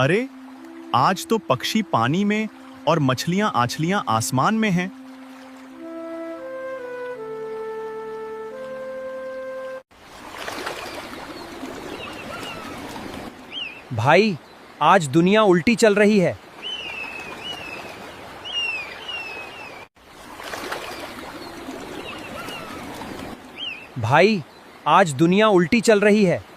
अरे, आज तो पक्षी पानी में और मछलियां आछलियां आसमान में हैं। भाई, आज दुनिया उल्टी चल रही है। भाई, आज दुनिया उल्टी चल रही है।